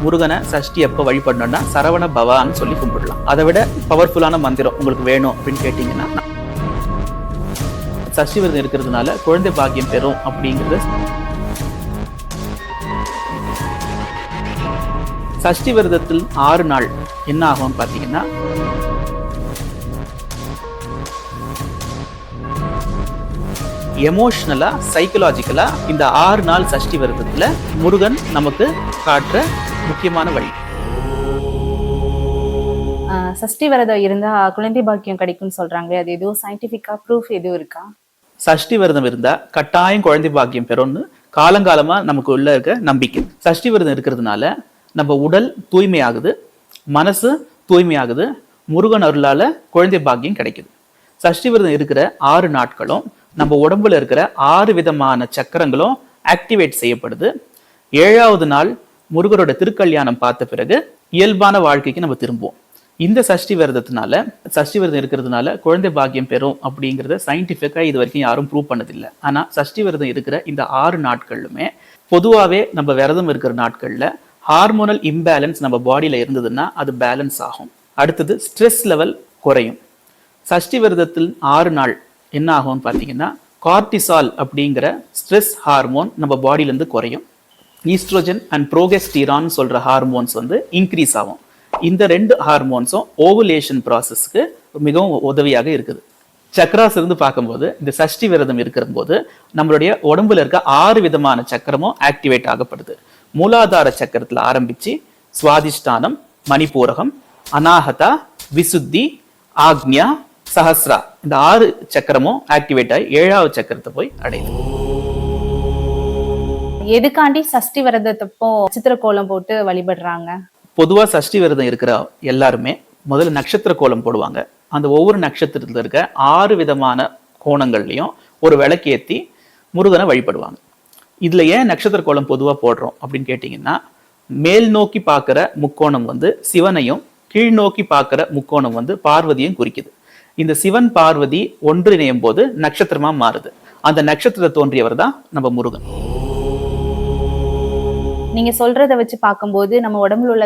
முருகனை சஷ்டி எப்போ வழிபடணும்னா சரவண பவான்னு சொல்லி கும்பிடலாம். அதை விட பவர்ஃபுல்லான மந்திரம் உங்களுக்கு வேணும் அப்படின்னு கேட்டீங்கன்னா, சஷ்டி விரதம் இருக்கிறதுனால குழந்தை பாக்கியம் பெறும் அப்படிங்கிறது. சஷ்டி விரதத்தில் 6 நாள் என்ன ஆகும்னு பார்த்தீங்கன்னா, எமோஷனலா சைக்கலாஜிக்கலா இந்த 6 நாள் சஷ்டி விரதத்துல முருகன் நமக்கு காட்டுற முக்கியமான வழி. சஷ்டி விரதம் இருந்தா குழந்தை பாக்கியம் கிடைக்கும்னு சொல்றாங்க. அது எதுவும் சயின்டிபிக்கா ப்ரூஃப் எதுவும் இருக்கா? சஷ்டி விரதம் இருந்தா கட்டாயம் குழந்தை பாக்கியம் பெறும்னு காலங்காலமா நமக்கு உள்ள இருக்க நம்பிக்கை. சஷ்டி விரதம் இருக்கிறதுனால நம்ம உடல் தூய்மையாகுது, மனசு தூய்மையாகுது, முருகன் அருளால குழந்தை பாக்கியம் கிடைக்குது. சஷ்டி விரதம் இருக்கிற 6 நாட்களும் நம்ம உடம்புல இருக்கிற 6 விதமான சக்கரங்களும் ஆக்டிவேட் செய்யப்படுது. 7வது நாள் முருகரோட திருக்கல்யாணம் பார்த்த பிறகு இயல்பான வாழ்க்கைக்கு நம்ம திரும்புவோம். இந்த சஷ்டி விரதத்தினால, சஷ்டி விரதம் இருக்கிறதுனால குழந்தை பாக்கியம் பெறும் அப்படிங்கிறத சயின்டிஃபிக்கா இது வரைக்கும் யாரும் ப்ரூவ் பண்ணதில்லை. ஆனா சஷ்டி விரதம் இருக்கிற இந்த 6 நாட்களுமே பொதுவாகவே நம்ம விரதம் இருக்கிற நாட்கள்ல ஹார்மோனல் இம்பேலன்ஸ் நம்ம பாடியில இருந்ததுன்னா அது பேலன்ஸ் ஆகும். அடுத்தது ஸ்ட்ரெஸ் லெவல் குறையும். சஷ்டி விரதத்தில் 6 நாள் என்ன ஆகும்னு பார்த்தீங்கன்னா, கார்டிசால் அப்படிங்கிற ஸ்ட்ரெஸ் ஹார்மோன் நம்ம பாடியிலேருந்து குறையும். ஈஸ்ட்ரோஜன் அண்ட் ப்ரோகெஸ்டீரான் சொல்ற ஹார்மோன்ஸ் இன்க்ரீஸ் ஆகும். இந்த 2 ஹார்மோன்ஸும் ஓவுலேஷன் ப்ராசஸ்க்கு மிகவும் உதவியாக இருக்குது. சக்கராஸ் இருந்து பார்க்கும்போது இந்த சஷ்டி விரதம் இருக்கிற போது நம்மளுடைய உடம்புல இருக்க 6 விதமான சக்கரமும் ஆக்டிவேட் ஆகப்படுது. மூலாதார சக்கரத்துல ஆரம்பிச்சு சுவாதிஷ்டானம், மணிப்பூரகம், அநாகதா, விசுத்தி, ஆக்ஞா, சஹஸ்ரா, இந்த 6 சக்கரமும் ஆக்டிவேட் ஆகி 7வது சக்கரத்தை போய் அடையுது. எதுக்காண்டி சஷ்டி விரதத்தப்போ நட்சத்திர கோலம் போட்டு வழிபடுறாங்க? பொதுவா சஷ்டி விரதம் இருக்கிற எல்லாருமே முதல்ல நட்சத்திர கோலம் போடுவாங்க. அந்த ஒவ்வொரு நட்சத்திரத்துல இருக்க 6 விதமான கோணங்கள்லயும் ஒரு விளக்கேத்தி முருகனை வழிபடுவாங்க. இதுல ஏன் நட்சத்திர கோலம் பொதுவா போடுறோம் அப்படின்னு கேட்டீங்கன்னா, மேல் நோக்கி பார்க்கிற முக்கோணம் சிவனையும், கீழ் நோக்கி பார்க்கிற முக்கோணம் பார்வதியும் குறிக்குது. இந்த சிவன் பார்வதி ஒன்றிணையும் போது நட்சத்திரமா மாறுது. அந்த நட்சத்திரத்தை தோன்றியவர் தான் நம்ம முருகன். நீங்க சொல்றத வச்சு பார்க்கும்போது நம்ம உடம்புல உள்ள